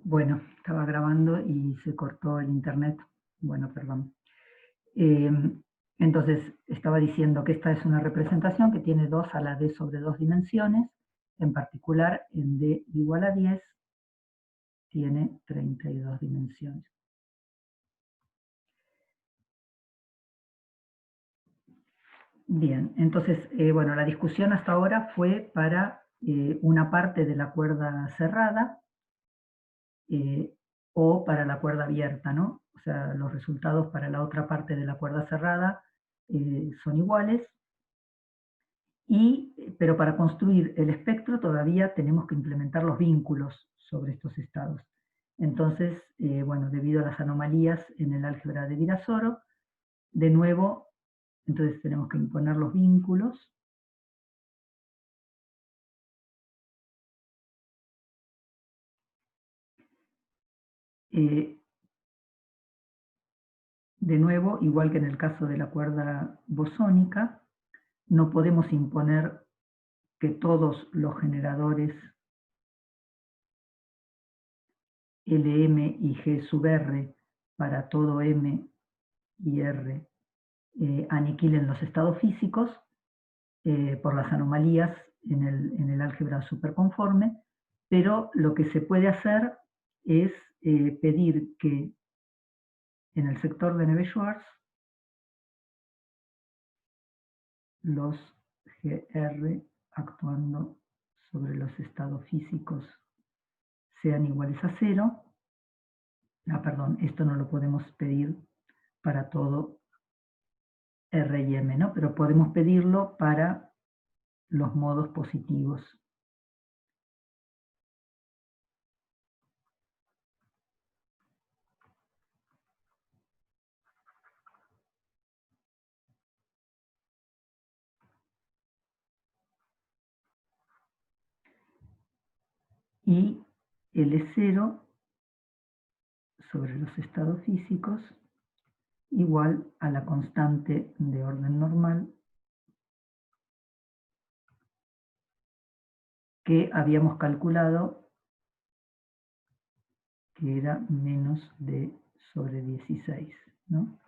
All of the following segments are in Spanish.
Bueno, estaba grabando y se cortó el internet. Bueno, perdón. Entonces, estaba diciendo que esta es una representación que tiene 2 a la d sobre 2 dimensiones, en particular en d igual a 10 tiene 32 dimensiones. Bien, entonces, bueno, la discusión hasta ahora fue para una parte de la cuerda cerrada eh, o para la cuerda abierta, ¿no? O sea, los resultados para la otra parte de la cuerda cerrada son iguales, pero para construir el espectro todavía tenemos que implementar los vínculos sobre estos estados. Entonces, bueno, debido a las anomalías en el álgebra de Virasoro, de nuevo, entonces tenemos que imponer los vínculos. Eh, de nuevo, igual que en el caso de la cuerda bosónica, no podemos imponer que todos los generadores Lm y G sub R para todo M y R aniquilen los estados físicos por las anomalías en el álgebra superconforme, pero lo que se puede hacer es pedir que en el sector de Neveu-Schwarz los GR actuando sobre los estados físicos sean iguales a 0. Perdón, esto no lo podemos pedir para todo R y M, ¿no? Pero podemos pedirlo para los modos positivos. Y L0 sobre los estados físicos igual a la constante de orden normal que habíamos calculado que era menos d sobre 16, ¿no?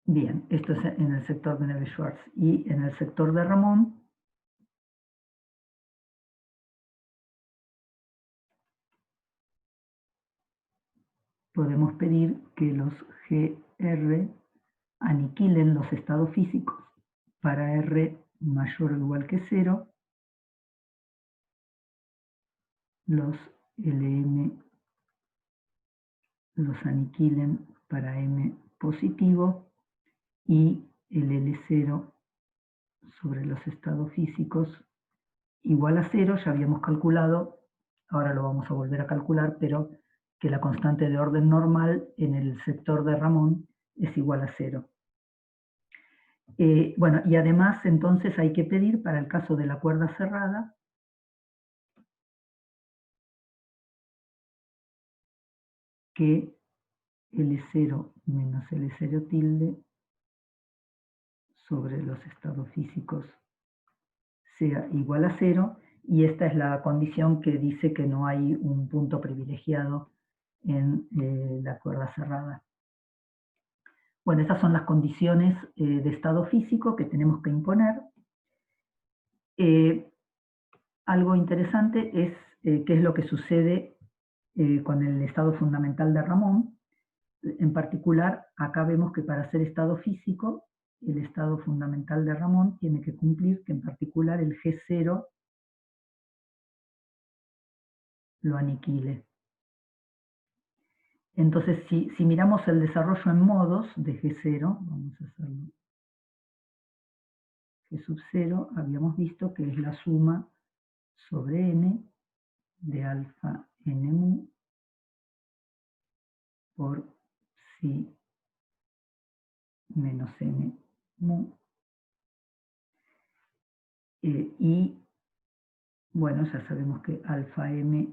Bien, esto es en el sector de Neveu-Schwarz. Y en el sector de Ramón, podemos pedir que los GR aniquilen los estados físicos para R mayor o igual que 0, los Lm los aniquilen para M positivo y el L0 sobre los estados físicos igual a 0, ya habíamos calculado, ahora lo vamos a volver a calcular, pero que la constante de orden normal en el sector de Ramón es igual a 0. Bueno, y además entonces hay que pedir para el caso de la cuerda cerrada que L0 menos L0 tilde sobre los estados físicos sea igual a 0, y esta es la condición que dice que no hay un punto privilegiado en la cuerda cerrada. Bueno, estas son las condiciones de estado físico que tenemos que imponer. Algo interesante es qué es lo que sucede con el estado fundamental de Ramón. En particular, acá vemos que para ser estado físico, el estado fundamental de Ramón tiene que cumplir que en particular el G0 lo aniquile. Entonces, si miramos el desarrollo en modos de G0, vamos a hacerlo G sub 0, habíamos visto que es la suma sobre n de alfa n mu por psi menos n mu. Y bueno, ya sabemos que alfa m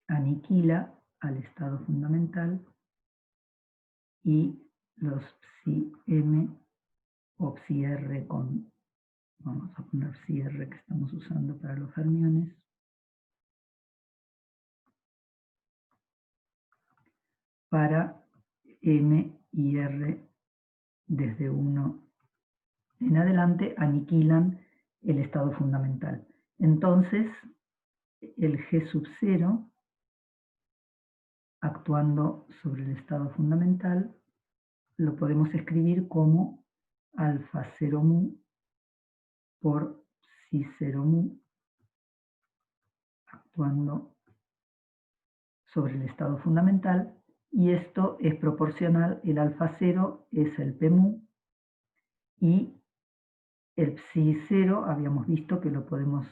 aniquila al estado fundamental y los psi m o psi r con Vamos a poner cierre que estamos usando para los fermiones. Para M y R desde 1 en adelante aniquilan el estado fundamental. Entonces, el G sub 0, actuando sobre el estado fundamental, lo podemos escribir como alfa 0 mu por psi 0 mu, actuando sobre el estado fundamental, y esto es proporcional, el alfa 0 es el P mu, y el psi 0 habíamos visto que lo podemos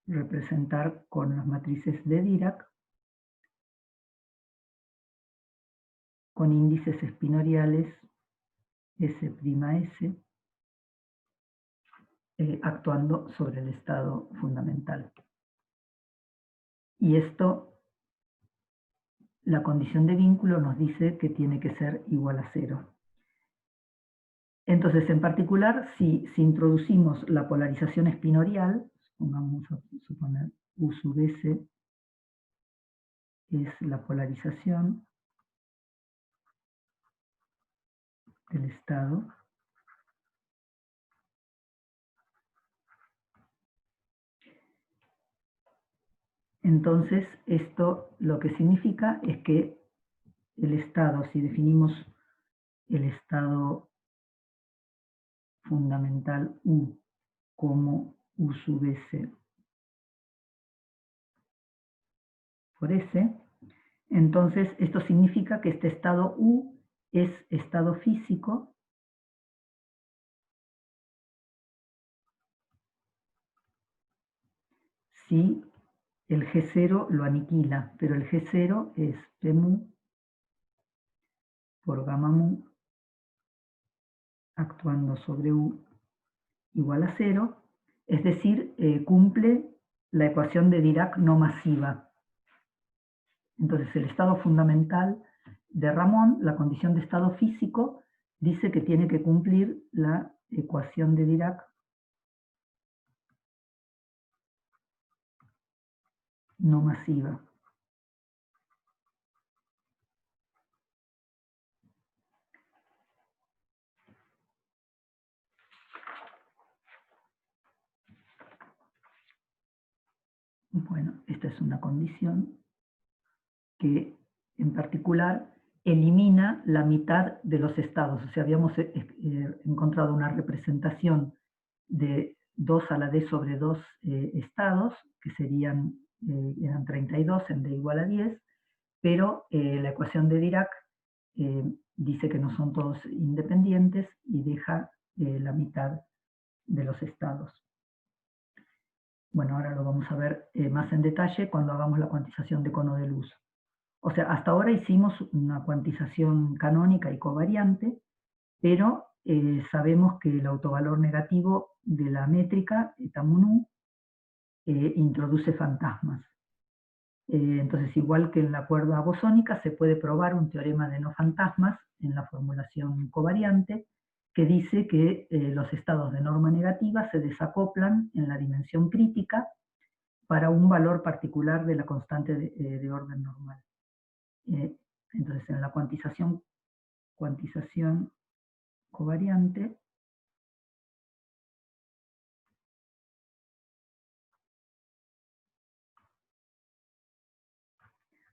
representar con las matrices de Dirac, con índices espinoriales S', actuando sobre el estado fundamental. Y esto, la condición de vínculo nos dice que tiene que ser igual a 0. Entonces, en particular, si introducimos la polarización espinorial, vamos a suponer U sub S es la polarización del estado, entonces esto lo que significa es que el estado, si definimos el estado fundamental U como U sub S por S, entonces esto significa que este estado U es estado físico si el G0 lo aniquila, pero el G0 es P mu por gamma mu actuando sobre U igual a 0, es decir, cumple la ecuación de Dirac no masiva. Entonces el estado fundamental de Ramón, la condición de estado físico, dice que tiene que cumplir la ecuación de Dirac no masiva. Bueno, esta es una condición que en particular elimina la mitad de los estados. O sea, habíamos encontrado una representación de 2 a la d sobre 2 estados, que eran 32 en d igual a 10, pero la ecuación de Dirac dice que no son todos independientes y deja la mitad de los estados. Bueno, ahora lo vamos a ver más en detalle cuando hagamos la cuantización de cono de luz. O sea, hasta ahora hicimos una cuantización canónica y covariante, pero sabemos que el autovalor negativo de la métrica, eta mu nu, introduce fantasmas. Entonces, igual que en la cuerda bosónica, se puede probar un teorema de no fantasmas en la formulación covariante, que dice que los estados de norma negativa se desacoplan en la dimensión crítica para un valor particular de la constante de orden normal. Entonces, en la cuantización covariante,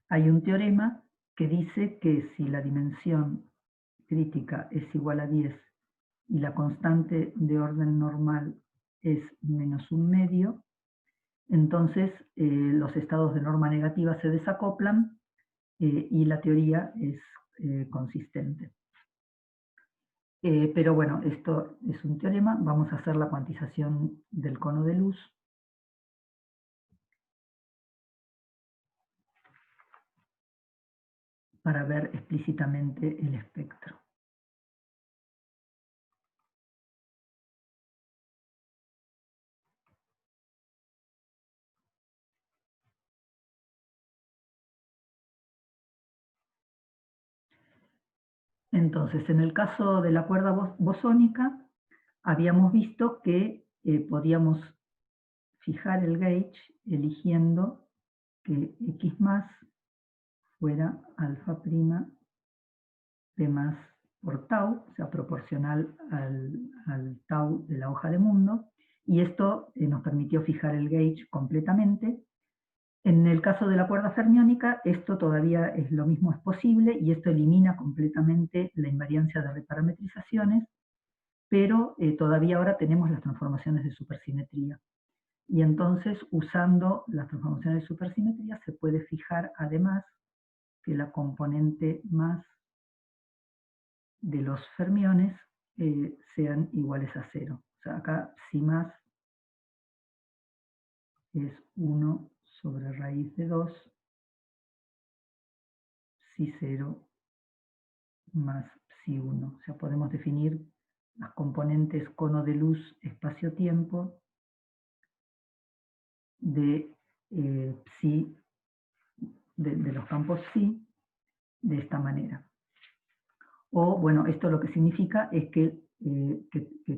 hay un teorema que dice que si la dimensión crítica es igual a 10 y la constante de orden normal es menos un medio, entonces los estados de norma negativa se desacoplan y la teoría es consistente. Pero bueno, esto es un teorema. Vamos a hacer la cuantización del cono de luz. Para ver explícitamente el espectro. Entonces, en el caso de la cuerda bosónica, habíamos visto que podíamos fijar el gauge eligiendo que X más fuera alfa prima P más por tau, o sea, proporcional al tau de la hoja de mundo, y esto nos permitió fijar el gauge completamente. En el caso de la cuerda fermiónica, esto todavía es lo mismo, es posible, y esto elimina completamente la invariancia de reparametrizaciones, pero todavía ahora tenemos las transformaciones de supersimetría. Y entonces, usando las transformaciones de supersimetría, se puede fijar además que la componente más de los fermiones sean iguales a 0. O sea, acá psi más es 1 sobre raíz de 2, psi 0 más psi 1. O sea, podemos definir las componentes cono de luz espacio-tiempo de psi, de los campos psi, de esta manera. O, bueno, esto lo que significa es que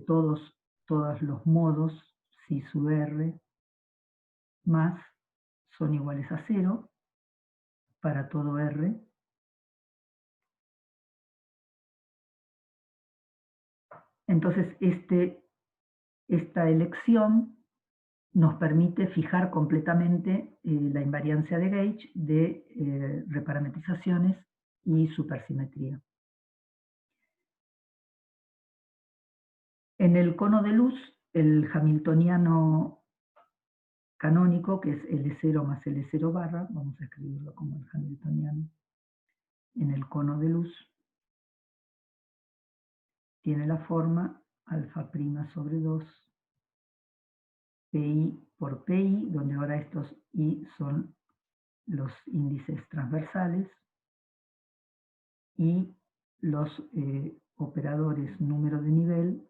todos los modos psi sub r más son iguales a 0 para todo r. Entonces, esta elección nos permite fijar completamente la invariancia de gauge de reparametrizaciones y supersimetría. En el cono de luz, el hamiltoniano canónico, que es L0 más L0 barra, vamos a escribirlo como el hamiltoniano, en el cono de luz, tiene la forma alfa prima sobre 2 PI por PI, donde ahora estos I son los índices transversales, y los operadores número de nivel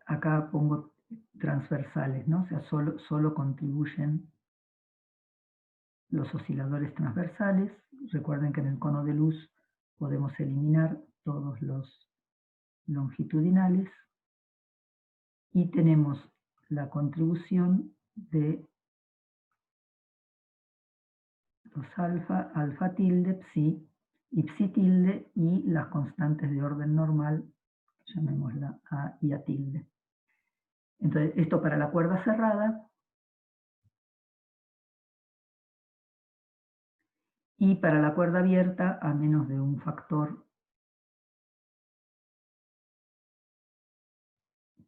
acá pongo transversales, ¿no? O sea, solo contribuyen los osciladores transversales. Recuerden que en el cono de luz podemos eliminar todos los longitudinales, y tenemos la contribución de los alfa, alfa tilde, psi y psi tilde, y las constantes de orden normal, llamémosla A y A tilde. Entonces, esto para la cuerda cerrada. Y para la cuerda abierta, a menos de un factor,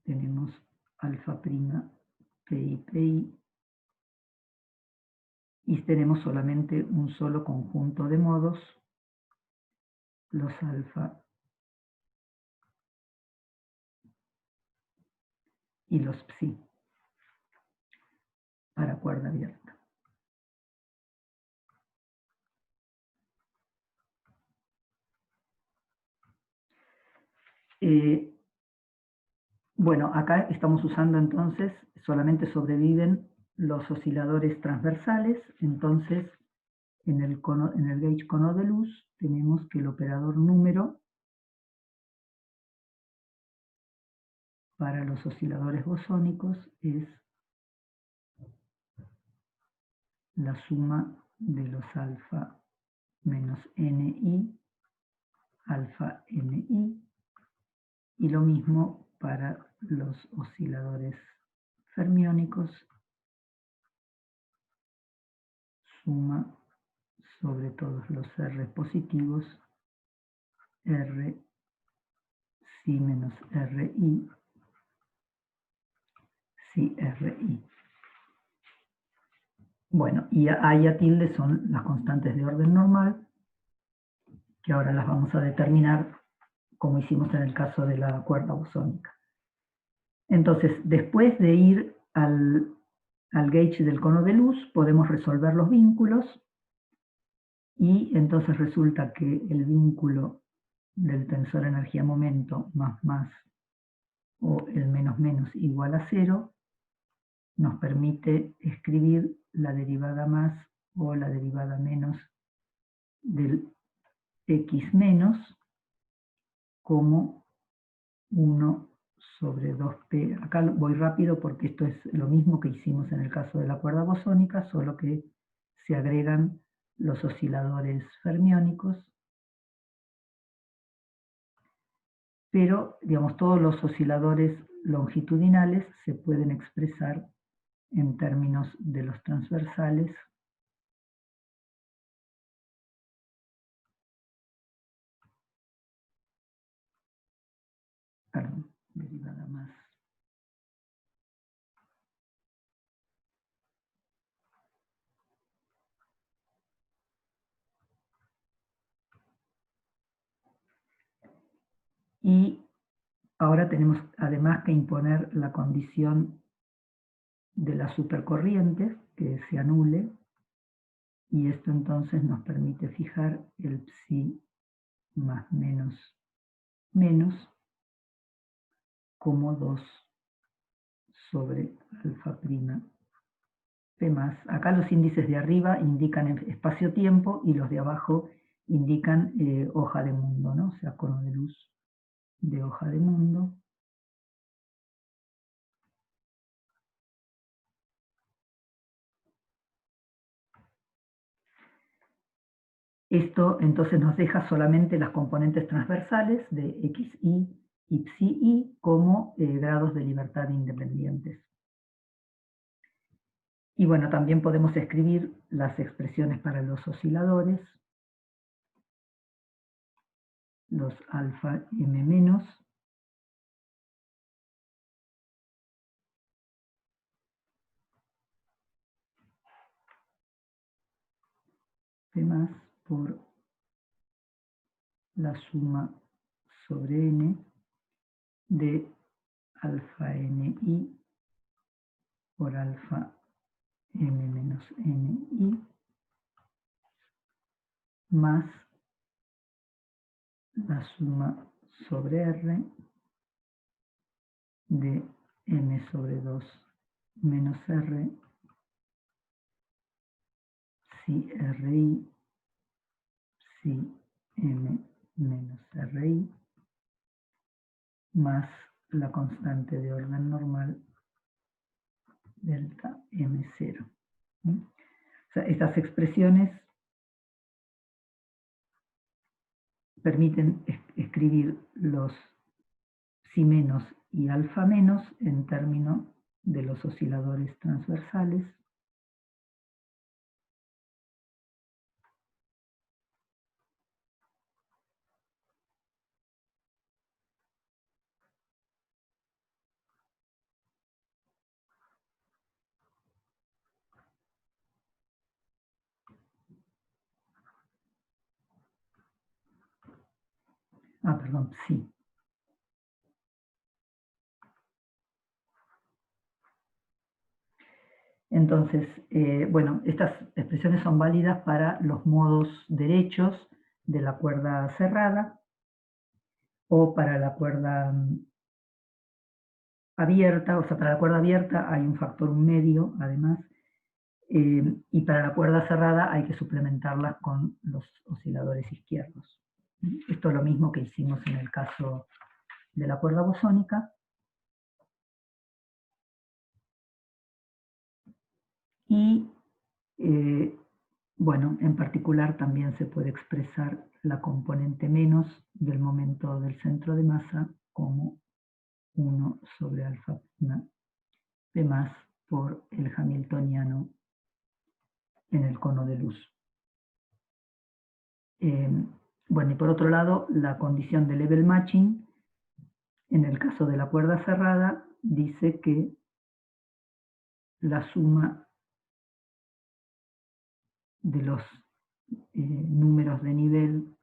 tenemos alfa prima PI, PI, y tenemos solamente un solo conjunto de modos, los alfa y los psi, para cuerda abierta. Bueno, acá estamos usando entonces, solamente sobreviven los osciladores transversales. Entonces, en el gauge cono de luz, tenemos que el operador número para los osciladores bosónicos es la suma de los alfa menos ni, alfa ni, y lo mismo para los osciladores fermiónicos, suma sobre todos los R positivos, R psi menos Ri, psi Ri. Bueno, y A y A tilde son las constantes de orden normal, que ahora las vamos a determinar como hicimos en el caso de la cuerda bosónica. Entonces, después de ir al gauge del cono de luz, podemos resolver los vínculos, y entonces resulta que el vínculo del tensor energía-momento más o el menos igual a 0 nos permite escribir la derivada más o la derivada menos del x menos, como 1 sobre 2p. Acá voy rápido porque esto es lo mismo que hicimos en el caso de la cuerda bosónica, solo que se agregan los osciladores fermiónicos. Pero, digamos, todos los osciladores longitudinales se pueden expresar en términos de los transversales. Perdón, derivada más. Y ahora tenemos además que imponer la condición de las supercorrientes, que se anule, y esto entonces nos permite fijar el psi más menos menos como 2 sobre alfa prima p más. Acá los índices de arriba indican espacio-tiempo y los de abajo indican hoja de mundo, ¿no? O sea, cono de luz de hoja de mundo. Esto entonces nos deja solamente las componentes transversales de xi y psi como grados de libertad independientes. Y bueno, también podemos escribir las expresiones para los osciladores, los alfa m menos, p más por la suma sobre n de alfa ni por alfa m menos ni más la suma sobre r de m sobre 2 menos r si ri si m menos ri más la constante de orden normal delta m0. O sea, estas expresiones permiten escribir los si menos y alfa menos en términos de los osciladores transversales. Perdón, sí. Entonces, bueno, estas expresiones son válidas para los modos derechos de la cuerda cerrada o para la cuerda abierta, o sea, para la cuerda abierta hay un factor medio, además, y para la cuerda cerrada hay que suplementarlas con los osciladores izquierdos. Esto es lo mismo que hicimos en el caso de la cuerda bosónica. Y, bueno, en particular también se puede expresar la componente menos del momento del centro de masa como 1 sobre alfa prima p más por el hamiltoniano en el cono de luz. Bueno, y por otro lado, la condición de level matching, en el caso de la cuerda cerrada, dice que la suma de los números de nivel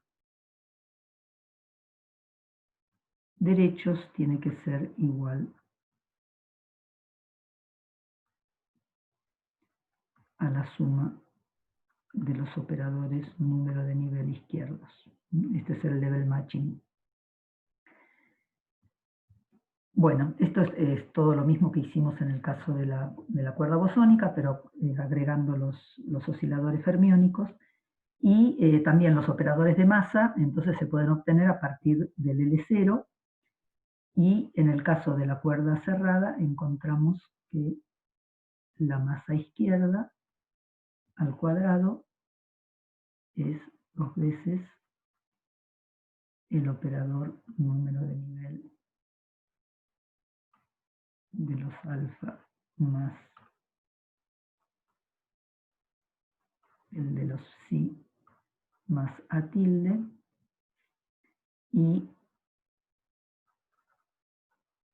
derechos tiene que ser igual a la suma de los operadores número de nivel izquierdos. Este es el level matching. Bueno, esto es todo lo mismo que hicimos en el caso de la cuerda bosónica, pero agregando los osciladores fermiónicos. Y también los operadores de masa, entonces se pueden obtener a partir del L0, y en el caso de la cuerda cerrada encontramos que la masa izquierda al cuadrado es 2 veces el operador número de nivel de los alfa más el de los psi más A tilde, y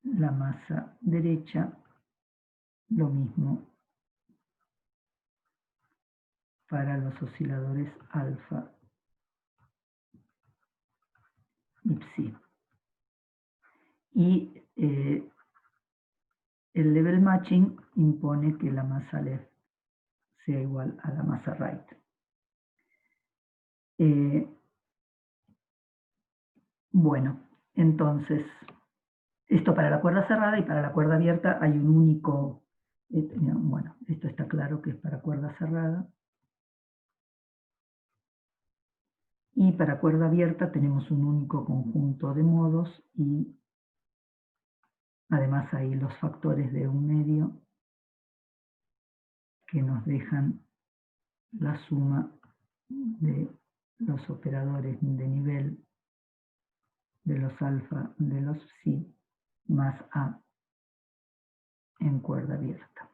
la masa derecha lo mismo para los osciladores alfa y psi. Y el level matching impone que la masa left sea igual a la masa right. Bueno, entonces, esto para la cuerda cerrada, y para la cuerda abierta hay un único, bueno, esto está claro que es para cuerda cerrada. Y para cuerda abierta tenemos un único conjunto de modos, y además hay los factores de un medio que nos dejan la suma de los operadores de nivel de los alfa de los psi más A en cuerda abierta.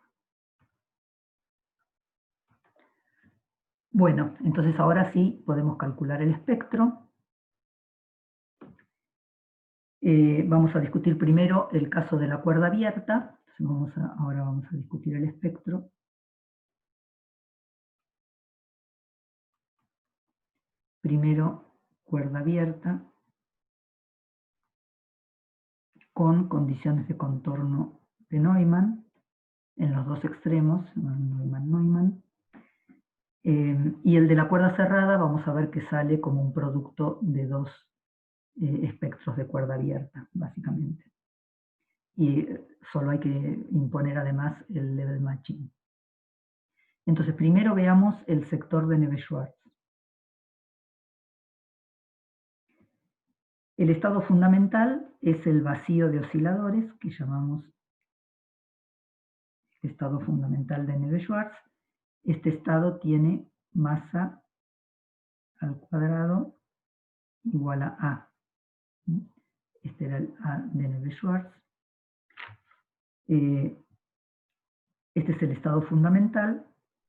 Bueno, entonces ahora sí podemos calcular el espectro. Vamos a discutir primero el caso de la cuerda abierta. Entonces ahora vamos a discutir el espectro. Primero, cuerda abierta con condiciones de contorno de Neumann en los dos extremos, Neumann. Y el de la cuerda cerrada vamos a ver que sale como un producto de dos espectros de cuerda abierta, básicamente. Y solo hay que imponer además el level matching. Entonces, primero veamos el sector de Neveu-Schwarz. El estado fundamental es el vacío de osciladores, que llamamos estado fundamental de Neveu-Schwarz. Este estado tiene masa al cuadrado igual a A. Este era el A de Neveu-Schwarz. Este es el estado fundamental,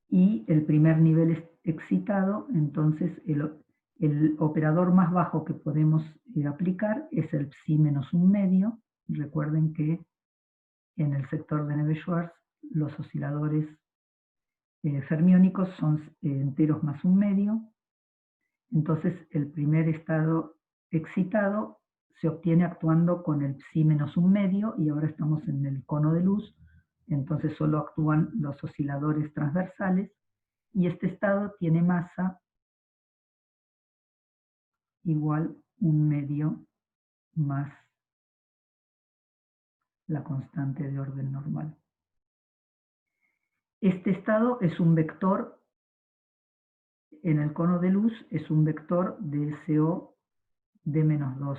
y el primer nivel es excitado. Entonces el operador más bajo que podemos aplicar es el psi menos un medio. Recuerden que en el sector de Neveu-Schwarz los osciladores fermiónicos son enteros más un medio. Entonces el primer estado excitado se obtiene actuando con el psi menos un medio, y ahora estamos en el cono de luz, entonces solo actúan los osciladores transversales, y este estado tiene masa igual un medio más la constante de orden normal. Este estado es un vector, en el cono de luz es un vector de SO de menos 2.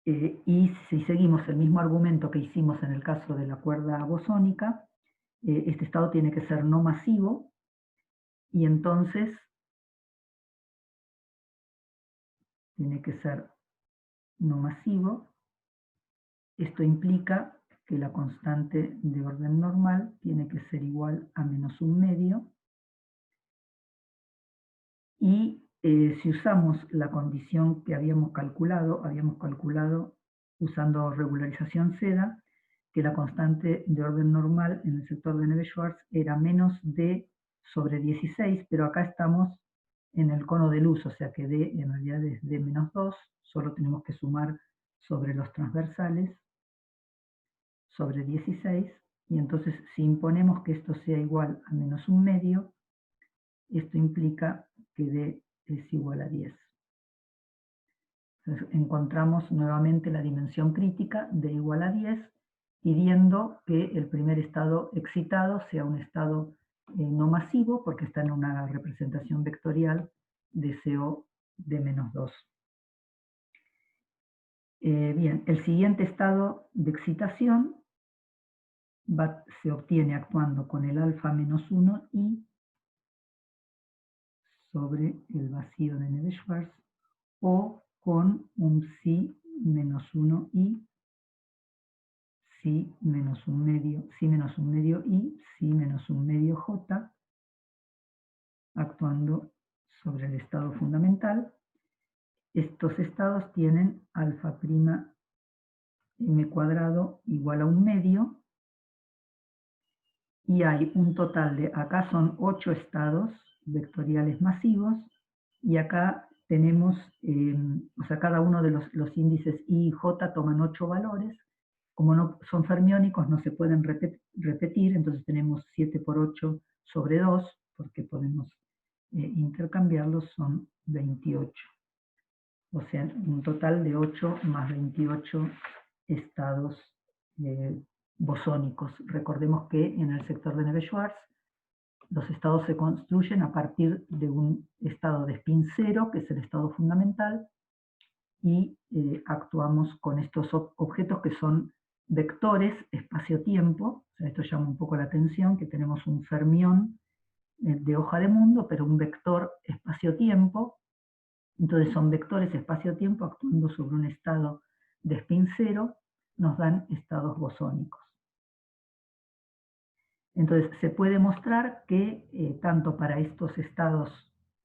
Y si seguimos el mismo argumento que hicimos en el caso de la cuerda bosónica, este estado tiene que ser no masivo, y entonces tiene que ser no masivo. Esto implica que la constante de orden normal tiene que ser igual a menos un medio, y si usamos la condición que habíamos calculado usando regularización seda, que la constante de orden normal en el sector de Neveu-Schwarz era menos d sobre 16, pero acá estamos en el cono de luz, o sea que d en realidad es d menos 2, solo tenemos que sumar sobre los transversales, sobre 16, y entonces si imponemos que esto sea igual a menos un medio, esto implica que d es igual a 10. Entonces encontramos nuevamente la dimensión crítica de igual a 10, pidiendo que el primer estado excitado sea un estado no masivo porque está en una representación vectorial de CO de -2. Bien, el siguiente estado de excitación se obtiene actuando con el alfa -1 y sobre el vacío de Neveu-Schwarz o con un psi -1 y psi -1 medio, psi -1 medio y psi -1 medio j actuando sobre el estado fundamental. Estos estados tienen alfa' m cuadrado igual a 1 medio y hay un total de, acá son 8 estados vectoriales masivos y acá tenemos, o sea, cada uno de los índices I y J toman 8 valores. Como no son fermiónicos, no se pueden repetir, entonces tenemos 7 por 8 sobre 2, porque podemos intercambiarlos, son 28. O sea, un total de 8 más 28 estados bosónicos. Recordemos que en el sector de Neveu-Schwarz los estados se construyen a partir de un estado de spin cero, que es el estado fundamental, y actuamos con estos objetos que son vectores espacio-tiempo. O sea, esto llama un poco la atención, que tenemos un fermión de hoja de mundo, pero un vector espacio-tiempo. Entonces son vectores espacio-tiempo actuando sobre un estado de spin cero, nos dan estados bosónicos. Entonces se puede mostrar que tanto para estos estados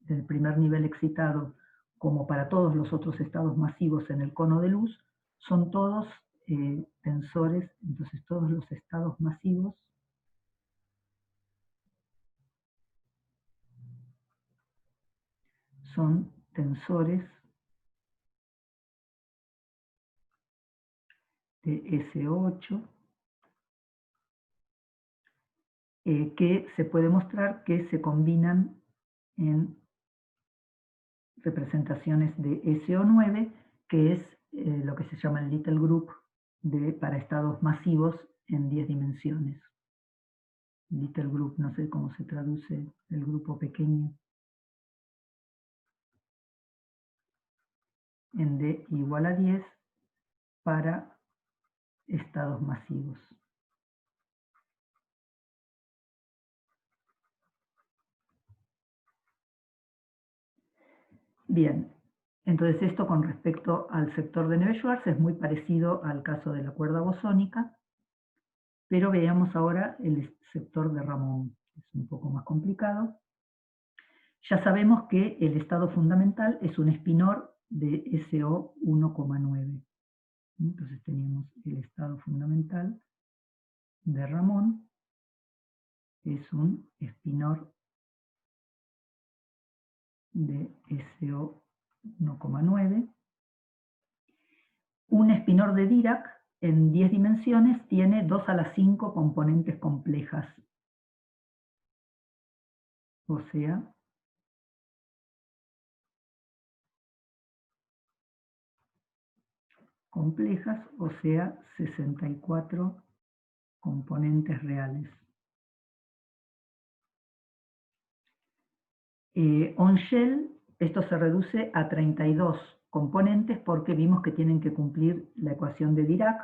del primer nivel excitado como para todos los otros estados masivos en el cono de luz, son todos tensores, entonces todos los estados masivos son tensores de SO8, que se puede mostrar que se combinan en representaciones de SO9, que es lo que se llama el little group para estados masivos en 10 dimensiones. Little group, no sé cómo se traduce el grupo pequeño. En D igual a 10 para estados masivos. Bien, entonces esto con respecto al sector de Neveu-Schwarz es muy parecido al caso de la cuerda bosónica, pero veamos ahora el sector de Ramón, que es un poco más complicado. Ya sabemos que el estado fundamental es un espinor de SO 1,9. Entonces tenemos el estado fundamental de Ramón, es un espinor de SO 1,9. Un espinor de Dirac en 10 dimensiones tiene 2 a la 5 componentes complejas. O sea, complejas, o sea, 64 componentes reales. On-shell, esto se reduce a 32 componentes porque vimos que tienen que cumplir la ecuación de Dirac,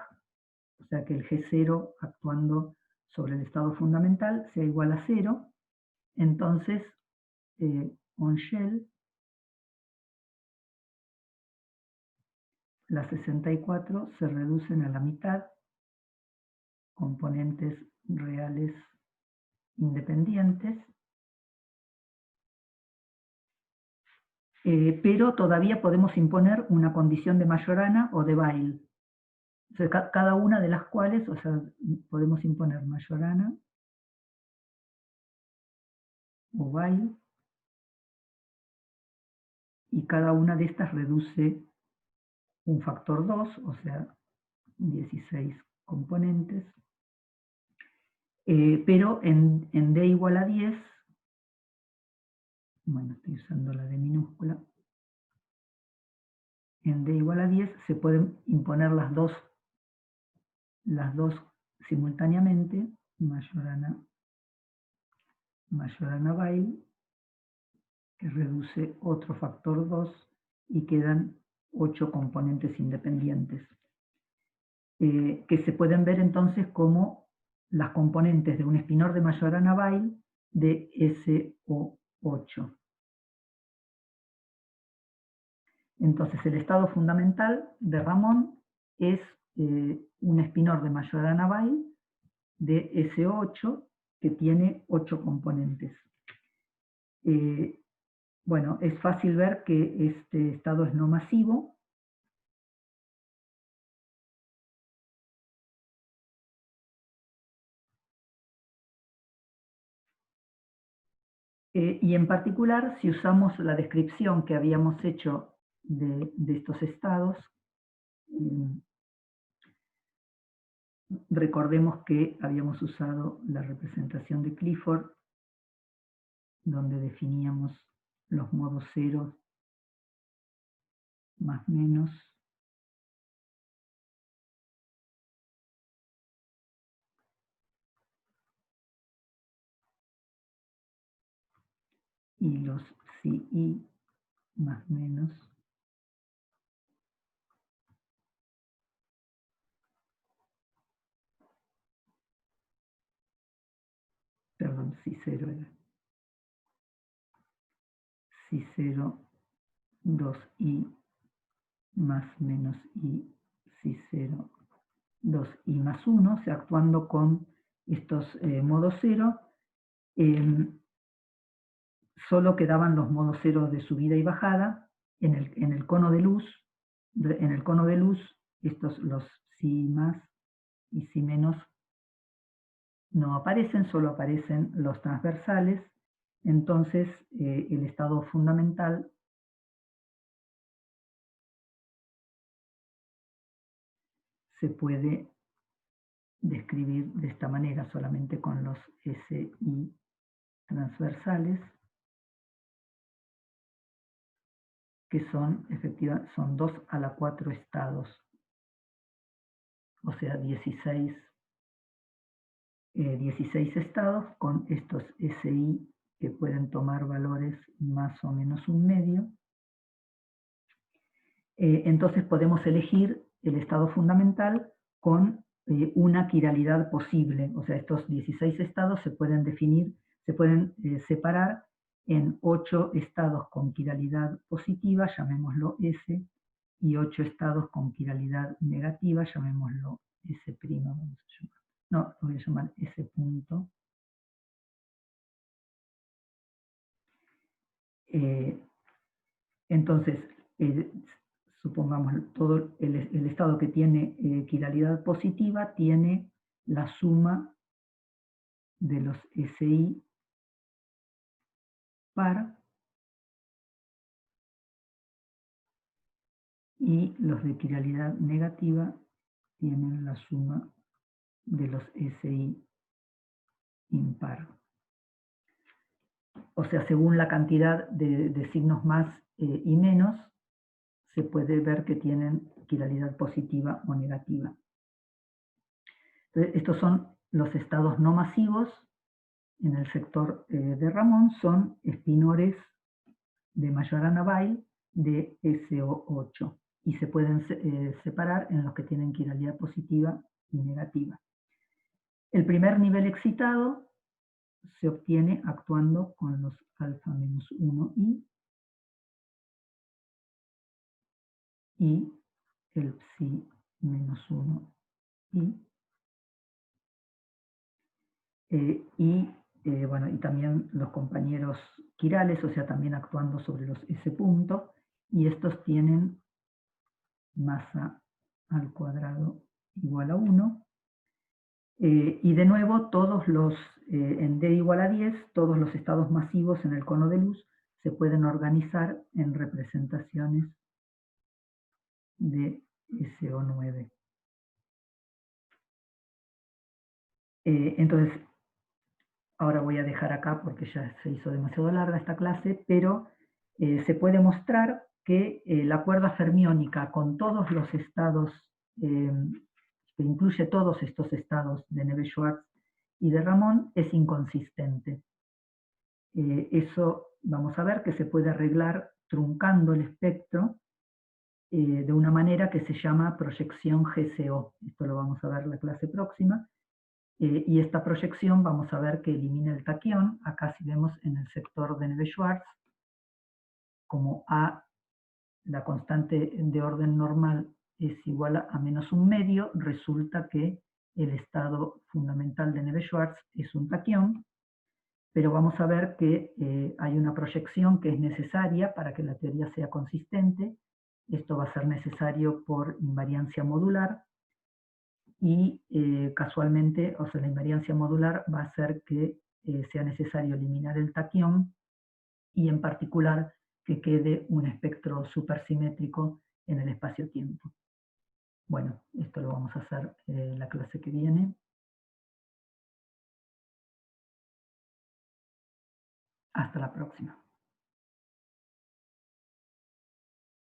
o sea que el G0 actuando sobre el estado fundamental sea igual a 0. Entonces, on-shell, las 64 se reducen a la mitad, componentes reales independientes, pero todavía podemos imponer una condición de Majorana o de Weyl. O sea, cada una de las cuales, o sea, podemos imponer Majorana o Weyl, y cada una de estas reduce un factor 2, o sea, 16 componentes, pero en D igual a 10, bueno, estoy usando la D minúscula, en D igual a 10 se pueden imponer las dos simultáneamente, Majorana Majorana-Weil, que reduce otro factor 2 y quedan 8 componentes independientes, que se pueden ver entonces como las componentes de un espinor de Majorana-Weil de SO8. Entonces el estado fundamental de Ramón es un espinor de Majorana-Weil de SO8 que tiene 8 componentes. Bueno, es fácil ver que este estado es no masivo. Y en particular, si usamos la descripción que habíamos hecho de estos estados, recordemos que habíamos usado la representación de Clifford, donde definíamos los modos cero más menos y los CI más menos perdón, C0 era C0 2I más menos I C0 2I más 1, o sea, actuando con estos modos cero, solo quedaban los modos cero de subida y bajada. En el cono de luz, estos, los si más y si menos, no aparecen, solo aparecen los transversales. Entonces, el estado fundamental se puede describir de esta manera, solamente con los SI transversales, que son, efectivamente, son 2 a la 4 estados, o sea, 16 estados con estos SI que pueden tomar valores más o menos un medio. Entonces podemos elegir el estado fundamental con una quiralidad posible. O sea, estos 16 estados se pueden definir, se pueden separar en 8 estados con quiralidad positiva, llamémoslo S, y 8 estados con quiralidad negativa, llamémoslo S', vamos a llamar. No, lo voy a llamar S punto. Entonces, supongamos, todo el estado que tiene quiralidad positiva tiene la suma de los SI par y los de quiralidad negativa tienen la suma de los SI impar. O sea, según la cantidad de signos más y menos, se puede ver que tienen quiralidad positiva o negativa. Entonces, estos son los estados no masivos en el sector de Ramón, son espinores de Majorana-Weil de SO8 y se pueden separar en los que tienen quiralidad positiva y negativa. El primer nivel excitado se obtiene actuando con los alfa menos 1i y el psi menos 1i bueno, y también los compañeros quirales, o sea, también actuando sobre los S punto, y estos tienen masa al cuadrado igual a 1. Y de nuevo, todos los, en D igual a 10, todos los estados masivos en el cono de luz se pueden organizar en representaciones de SO9. Entonces, ahora voy a dejar acá porque ya se hizo demasiado larga esta clase, pero se puede mostrar que la cuerda fermiónica con todos los estados, que incluye todos estos estados de Neveu-Schwarz y de Ramón, es inconsistente. Eso vamos a ver que se puede arreglar truncando el espectro de una manera que se llama proyección GCO. Esto lo vamos a ver en la clase próxima. Y esta proyección vamos a ver que elimina el taquión. Acá si vemos en el sector de Neve-Schwarz, como A, la constante de orden normal, es igual a menos un medio, resulta que el estado fundamental de Neve-Schwarz es un taquión, pero vamos a ver que hay una proyección que es necesaria para que la teoría sea consistente. Esto va a ser necesario por invariancia modular, y casualmente, o sea, la invariancia modular va a hacer que sea necesario eliminar el taquión y en particular que quede un espectro supersimétrico en el espacio-tiempo. Bueno, esto lo vamos a hacer en la clase que viene. Hasta la próxima.